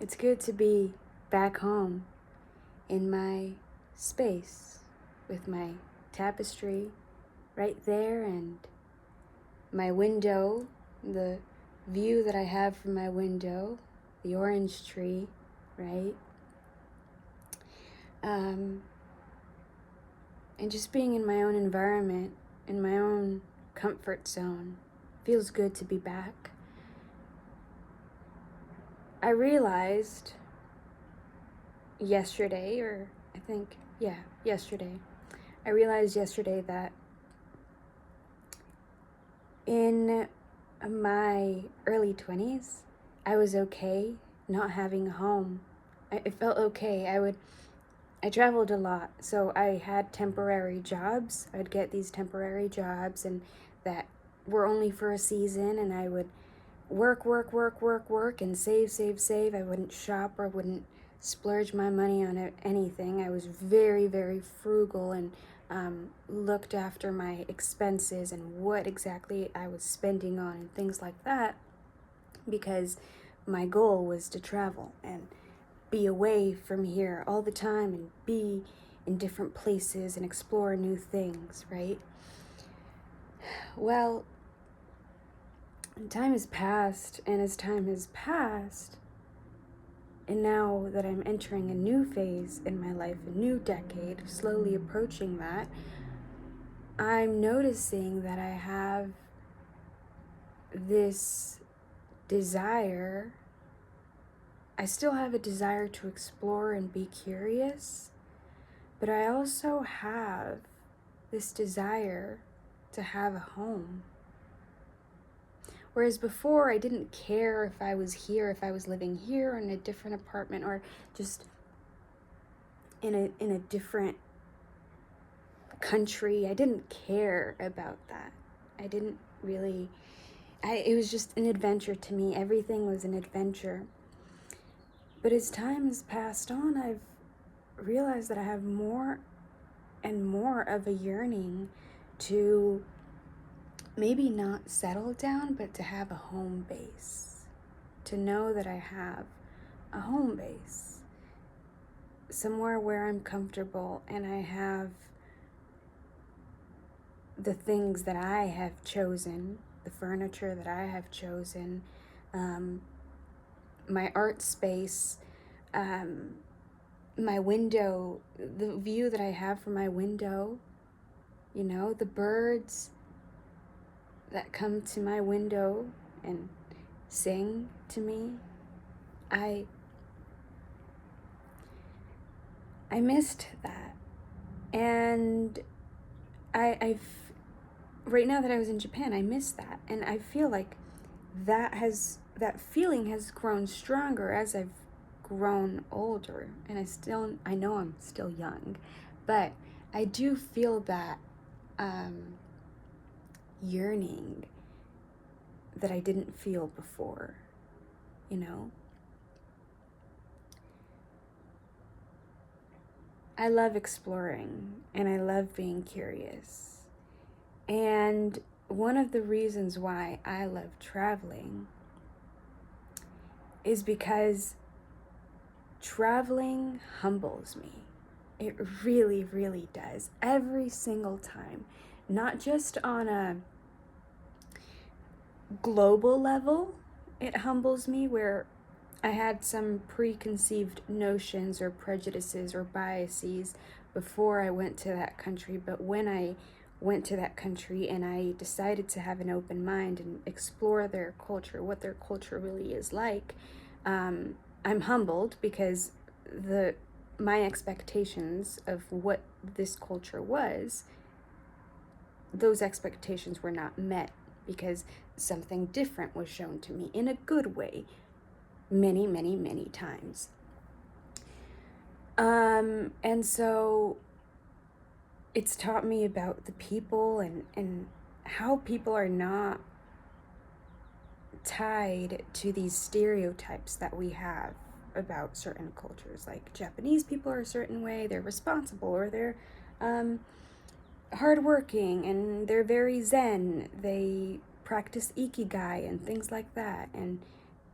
It's good to be back home in my space with my tapestry right there and my window, the view that I have from my window, the orange tree, right? And just being in my own environment, in my own comfort zone. Feels good to be back. I realized yesterday, I realized yesterday that in my early 20s, I was okay not having a home. It felt okay. I traveled a lot, so I had temporary jobs. I'd get these temporary jobs and that were only for a season, and I would work, and save. I wouldn't shop or wouldn't splurge my money on anything. I was very, very frugal and looked after my expenses and what exactly I was spending on and things like that, because my goal was to travel and be away from here all the time and be in different places and explore new things, right? Well, time has passed, and as time has passed, and now that I'm entering a new phase in my life, a new decade, slowly approaching that, I'm noticing that I have this desire. I still have a desire to explore and be curious, but I also have this desire to have a home. Whereas before, I didn't care if I was here, if I was living here or in a different apartment or just in a different country. I didn't care about that. I didn't really, it was just an adventure to me. Everything was an adventure. But as time has passed on, I've realized that I have more and more of a yearning to maybe not settle down, but to have a home base. To know that I have a home base. Somewhere where I'm comfortable and I have the things that I have chosen, the furniture that I have chosen, my art space, my window, the view that I have from my window, the birds that come to my window and sing to me. I missed that. And I've right now that I was in Japan, I miss that. And I feel like that feeling has grown stronger as I've grown older. And I know I'm still young, but I do feel that yearning that I didn't feel before, I love exploring and I love being curious. And one of the reasons why I love traveling is because traveling humbles me. It really, really does. Every single time. Not just on a global level, it humbles me where I had some preconceived notions or prejudices or biases before I went to that country. But when I went to that country and I decided to have an open mind and explore their culture, what their culture really is like, I'm humbled because my expectations of what this culture was, those expectations were not met because something different was shown to me in a good way many, many, many times. And so it's taught me about the people and how people are not tied to these stereotypes that we have about certain cultures. Like Japanese people are a certain way, they're responsible, or they're hardworking, and they're very zen, they practice ikigai and things like that. And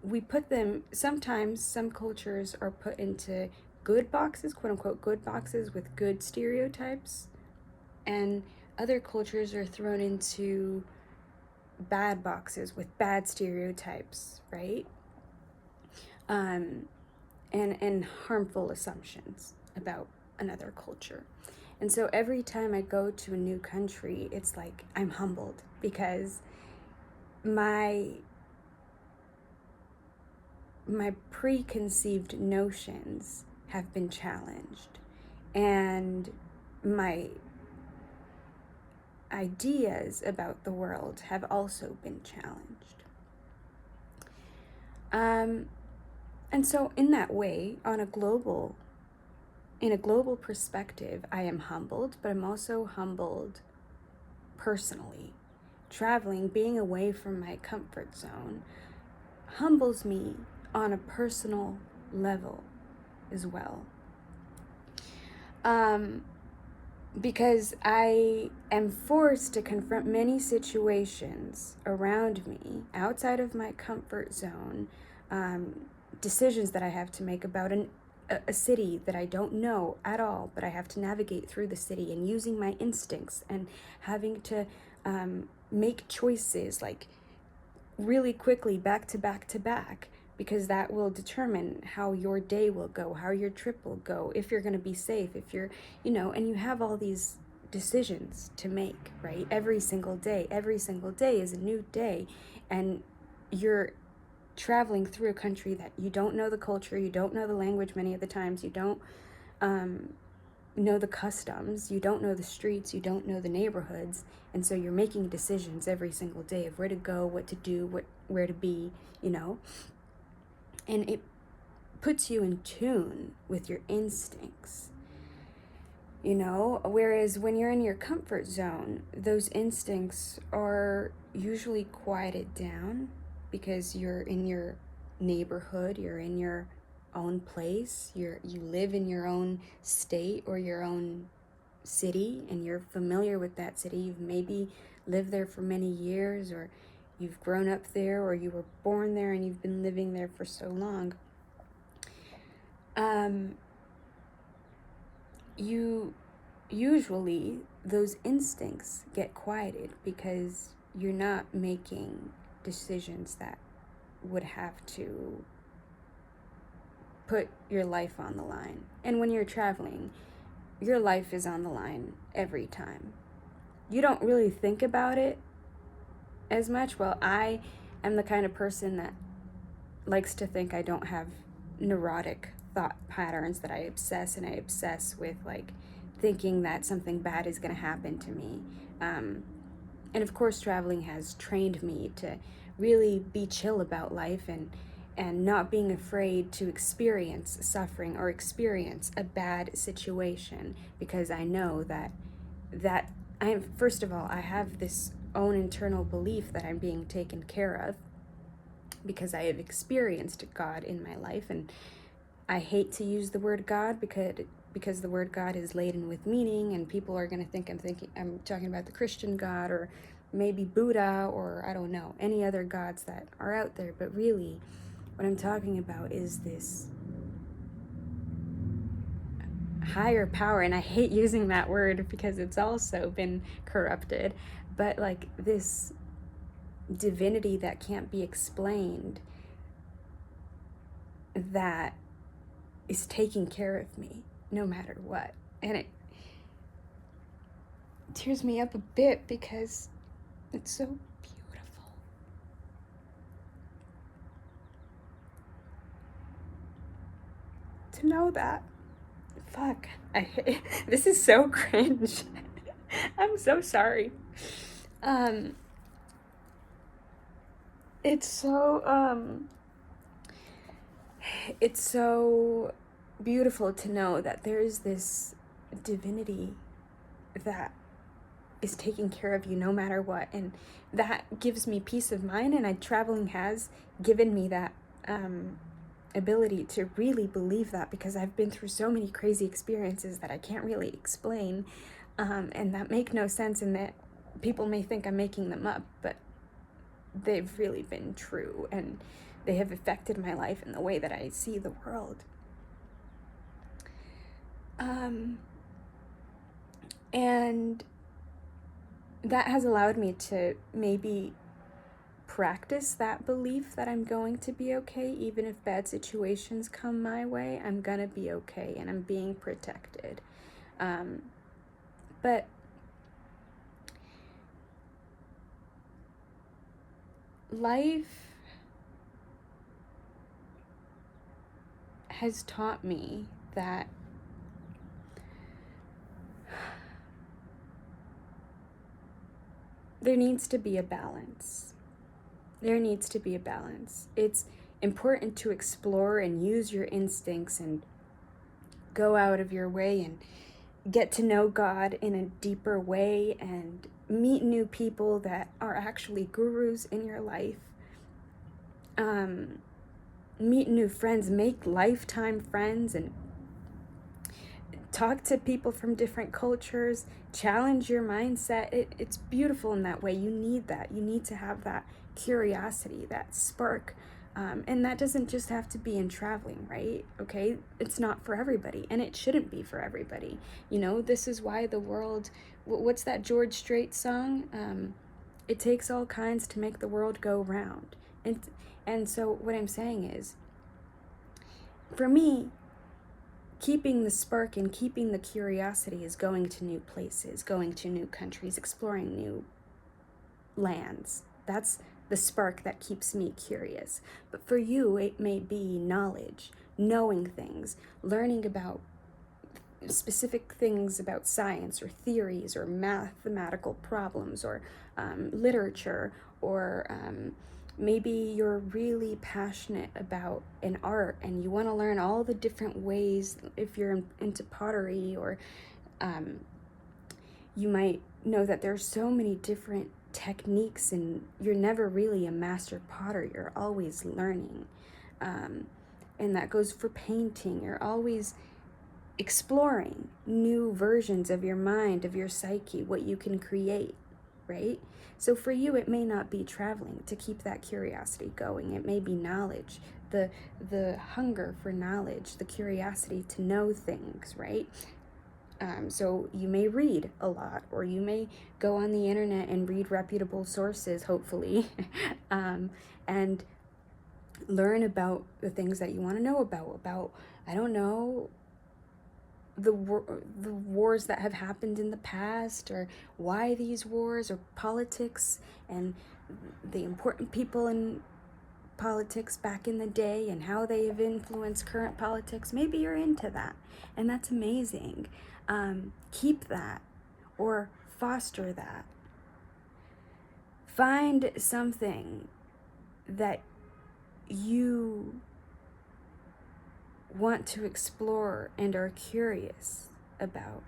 we put them, sometimes some cultures are put into good boxes, quote unquote good boxes, with good stereotypes, and other cultures are thrown into bad boxes with bad stereotypes, right? And harmful assumptions about another culture. And so every time I go to a new country, it's like I'm humbled because my preconceived notions have been challenged, and my ideas about the world have also been challenged. And so in that way, in a global perspective, I am humbled, but I'm also humbled personally. Traveling, being away from my comfort zone, humbles me on a personal level as well. Because I am forced to confront many situations around me outside of my comfort zone, decisions that I have to make about a city that I don't know at all, but I have to navigate through the city, and using my instincts and having to make choices like really quickly, back to back to back, because that will determine how your day will go, how your trip will go, if you're going to be safe, if you're, and you have all these decisions to make, right? Every single day is a new day, and you're traveling through a country that you don't know the culture, you don't know the language many of the times, you don't know the customs, you don't know the streets, you don't know the neighborhoods, and so you're making decisions every single day of where to go, what to do, where to be, and it puts you in tune with your instincts, whereas when you're in your comfort zone, those instincts are usually quieted down because you're in your neighborhood, you're in your own place, you live in your own state or your own city, and you're familiar with that city. You've maybe lived there for many years, or you've grown up there, or you were born there and you've been living there for so long. Usually those instincts get quieted because you're not making decisions that would have to put your life on the line. And when you're traveling, your life is on the line every time. You don't really think about it as much. Well, I am the kind of person that likes to think I don't have neurotic thought patterns, that I obsess with like thinking that something bad is going to happen to me. And of course, traveling has trained me to really be chill about life and not being afraid to experience suffering or experience a bad situation, because I know that first of all, I have this own internal belief that I'm being taken care of because I have experienced God in my life. And I hate to use the word God because the word God is laden with meaning, and people are going to think I'm talking about the Christian God, or maybe Buddha, or I don't know, any other gods that are out there. But really, what I'm talking about is this higher power, and I hate using that word because it's also been corrupted, but like this divinity that can't be explained, that is taking care of me no matter what. And it tears me up a bit because it's so beautiful. To know that. Fuck. This is so cringe. I'm so sorry. It's so beautiful to know that there is this divinity that is taking care of you no matter what, and that gives me peace of mind. And traveling has given me that ability to really believe that, because I've been through so many crazy experiences that I can't really explain, and that make no sense, and that people may think I'm making them up, but they've really been true. And They have affected my life and the way that I see the world. And that has allowed me to maybe practice that belief that I'm going to be okay. Even if bad situations come my way, I'm gonna be okay and I'm being protected. But life has taught me that there needs to be a balance. There needs to be a balance. It's important to explore and use your instincts and go out of your way and get to know God in a deeper way and meet new people that are actually gurus in your life. Meet new friends, make lifetime friends, and talk to people from different cultures, challenge your mindset. It's beautiful in that way. You need that. You need to have that curiosity, that spark. And that doesn't just have to be in traveling, right? Okay, it's not for everybody, and it shouldn't be for everybody. You know, this is why the world, what's that George Strait song? It takes all kinds to make the world go round. And so what I'm saying is, for me, keeping the spark and keeping the curiosity is going to new places, going to new countries, exploring new lands. That's the spark that keeps me curious. But for you, it may be knowledge, knowing things, learning about specific things about science or theories or mathematical problems or literature, or maybe you're really passionate about an art and you want to learn all the different ways. If you're into pottery, or you might know that there's so many different techniques and you're never really a master potter. You're always learning. And that goes for painting. You're always exploring new versions of your mind, of your psyche, what you can create, right? So for you, it may not be traveling to keep that curiosity going. It may be knowledge, the hunger for knowledge, the curiosity to know things, right? So you may read a lot, or you may go on the internet and read reputable sources, hopefully, and learn about the things that you want to know about, I don't know, the wars that have happened in the past, or why these wars, or politics, and the important people in politics back in the day and how they have influenced current politics. Maybe you're into that, and that's amazing. Keep that, or foster that. Find something that you want to explore and are curious about,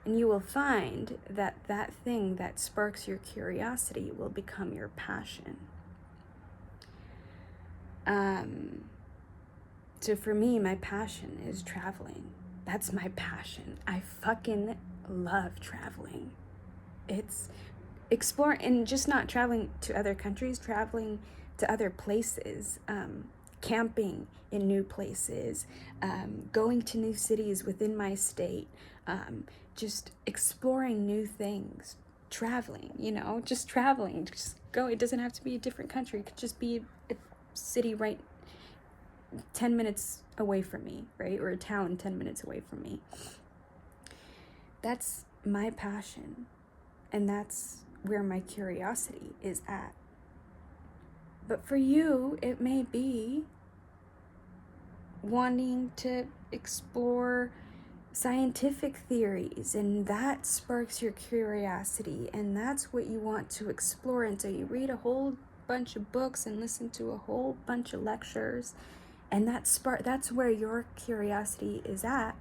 and you will find that that thing that sparks your curiosity will become your passion. So for me, my passion is traveling. That's my passion. I fucking love traveling. It's exploring, and just not traveling to other countries, traveling to other places, camping in new places, going to new cities within my state, just exploring new things, traveling, just traveling, just go. It doesn't have to be a different country. It could just be a city right 10 minutes away from me, right? Or a town 10 minutes away from me. That's my passion, and that's where my curiosity is at. But for you, it may be wanting to explore scientific theories, and that sparks your curiosity, and that's what you want to explore. And so you read a whole bunch of books and listen to a whole bunch of lectures, and that's where your curiosity is at.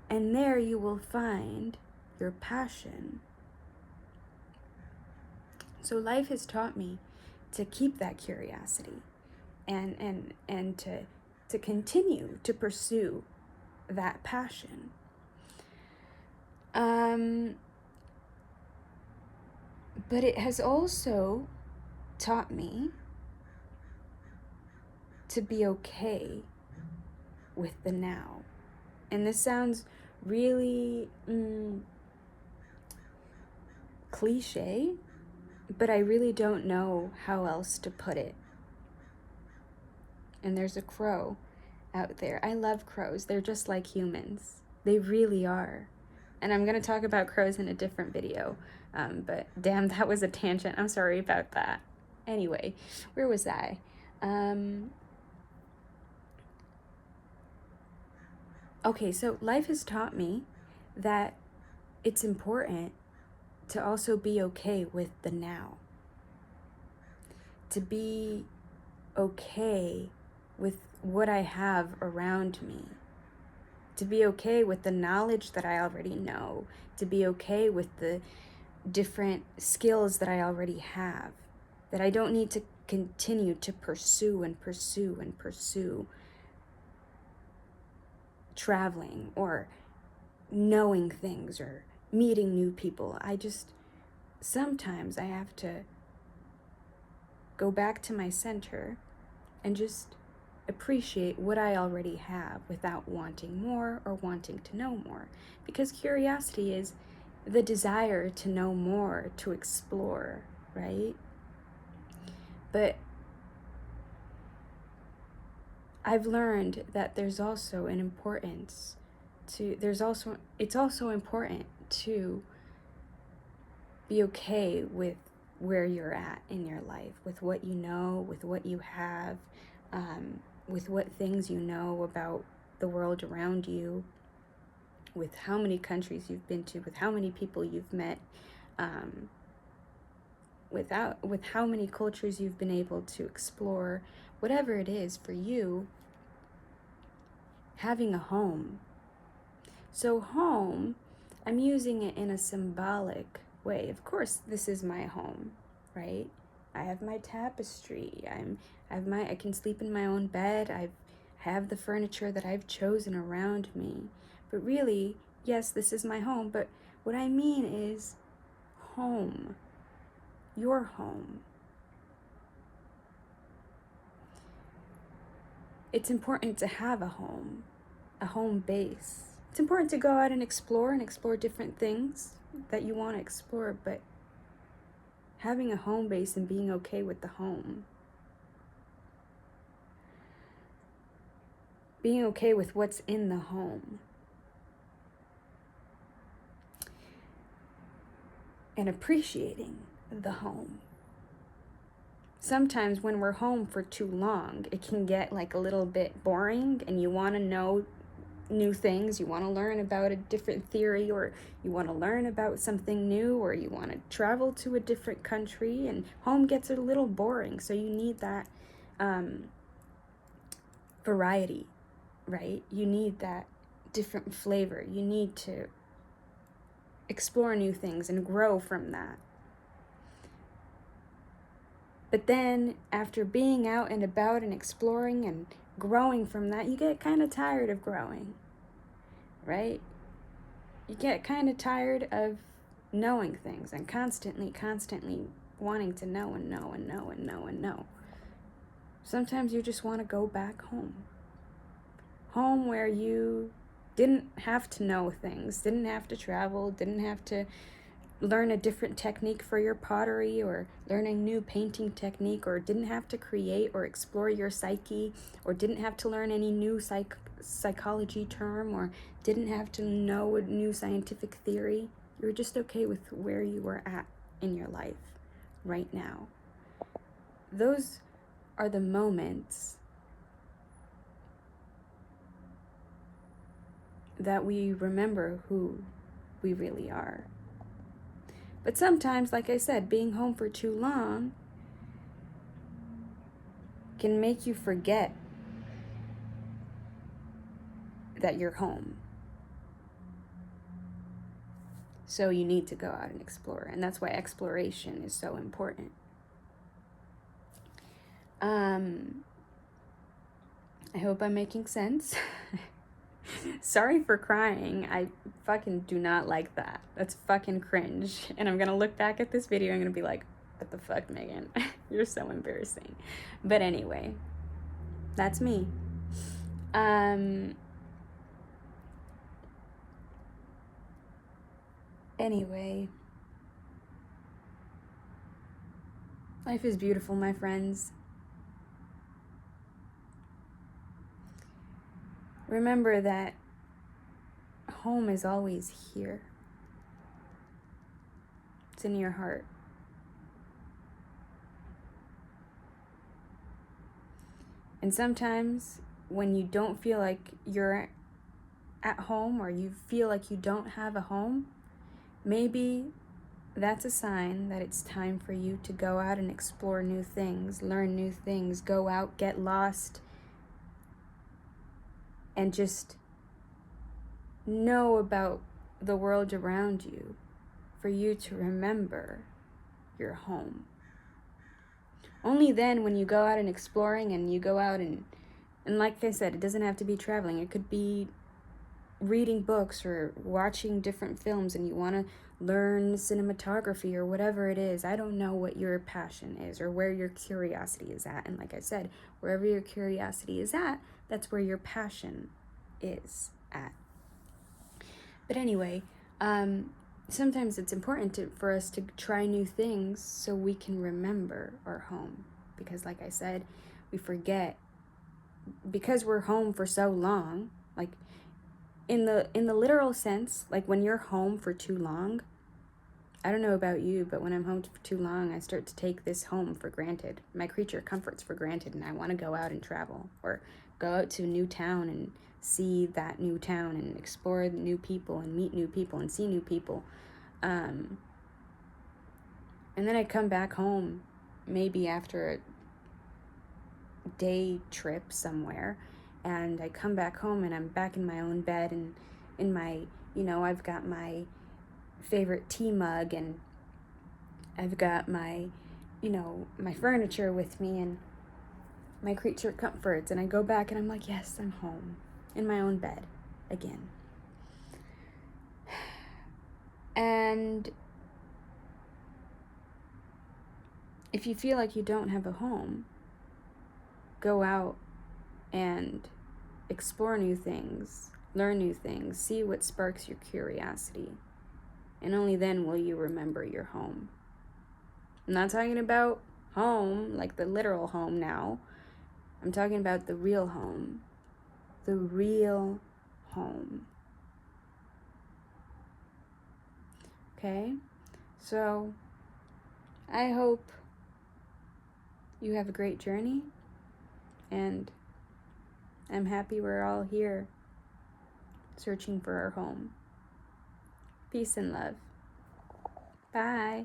And there you will find your passion. So life has taught me to keep that curiosity, and to continue to pursue that passion. But it has also taught me to be okay with the now. And this sounds really cliche, but I really don't know how else to put it. And there's a crow out there. I love crows. They're just like humans. They really are. And I'm going to talk about crows in a different video. But damn, that was a tangent. I'm sorry about that. Anyway, where was I? Okay, so life has taught me that it's important to also be okay with the now. To be okay with what I have around me. To be okay with the knowledge that I already know. To be okay with the different skills that I already have. That I don't need to continue to pursue traveling or knowing things or meeting new people. Sometimes I have to go back to my center and just appreciate what I already have without wanting more or wanting to know more. Because curiosity is the desire to know more, to explore, right? But I've learned that there's also an importance to, it's also important to be okay with where you're at in your life, with what you know, with what you have, with what things you know about the world around you, with how many countries you've been to, with how many people you've met, with how many cultures you've been able to explore. Whatever it is for you, having a home. So home, I'm using it in a symbolic way. Of course, this is my home, right? I have my tapestry. I can sleep in my own bed. I have the furniture that I've chosen around me. But really, yes, this is my home. But what I mean is home. Your home. It's important to have a home base. It's important to go out and explore different things that you want to explore, but having a home base and being okay with the home. Being okay with what's in the home. And appreciating the home. Sometimes when we're home for too long, it can get like a little bit boring and you want to know new things. You want to learn about a different theory, or you want to learn about something new, or you want to travel to a different country, and home gets a little boring. So you need that variety, right? You need that different flavor. You need to explore new things and grow from that. But then after being out and about and exploring and growing from that, you get kind of tired of growing, right? You get kind of tired of knowing things and constantly wanting to know and know and know and know and know. Sometimes you just want to go back home. Home where you didn't have to know things, didn't have to travel, didn't have to learn a different technique for your pottery, or learn a new painting technique, or didn't have to create or explore your psyche, or didn't have to learn any new psychology term, or didn't have to know a new scientific theory. You were just okay with where you were at in your life right now. Those are the moments that we remember who we really are. But sometimes, like I said, being home for too long can make you forget that you're home. So you need to go out and explore. And that's why exploration is so important. I hope I'm making sense. Sorry for crying. I fucking do not like that. That's fucking cringe. And I'm gonna look back at this video and I'm gonna be like, what the fuck, Megan? You're so embarrassing. But anyway, That's me. Anyway, life is beautiful, my friends. Remember that home is always here. It's in your heart. And sometimes when you don't feel like you're at home, or you feel like you don't have a home, maybe that's a sign that it's time for you to go out and explore new things, learn new things, go out, get lost, and just know about the world around you, for you to remember your home. Only then, when you go out and exploring, and you go out and like I said, it doesn't have to be traveling. It could be reading books or watching different films, and you want to learn cinematography or whatever it is. I don't know what your passion is or where your curiosity is at. And like I said, wherever your curiosity is at, that's where your passion is at. But anyway, sometimes it's important for us to try new things so we can remember our home. Because like I said, we forget, because we're home for so long, like in the literal sense, like when you're home for too long, I don't know about you, but when I'm home for too long, I start to take this home for granted. My creature comforts for granted, and I want to go out and travel, or go out to a new town and see that new town and explore new people and meet new people and see new people. And then I come back home, maybe after a day trip somewhere, and I come back home and I'm back in my own bed, and in my, I've got my favorite tea mug, and I've got my, my furniture with me, and my creature comforts, and I go back and I'm like, yes, I'm home in my own bed again. And if you feel like you don't have a home, go out and explore new things, learn new things, see what sparks your curiosity. And only then will you remember your home. I'm not talking about home, like the literal home now. I'm talking about the real home. The real home. Okay? So, I hope you have a great journey, and I'm happy we're all here searching for our home. Peace and love. Bye.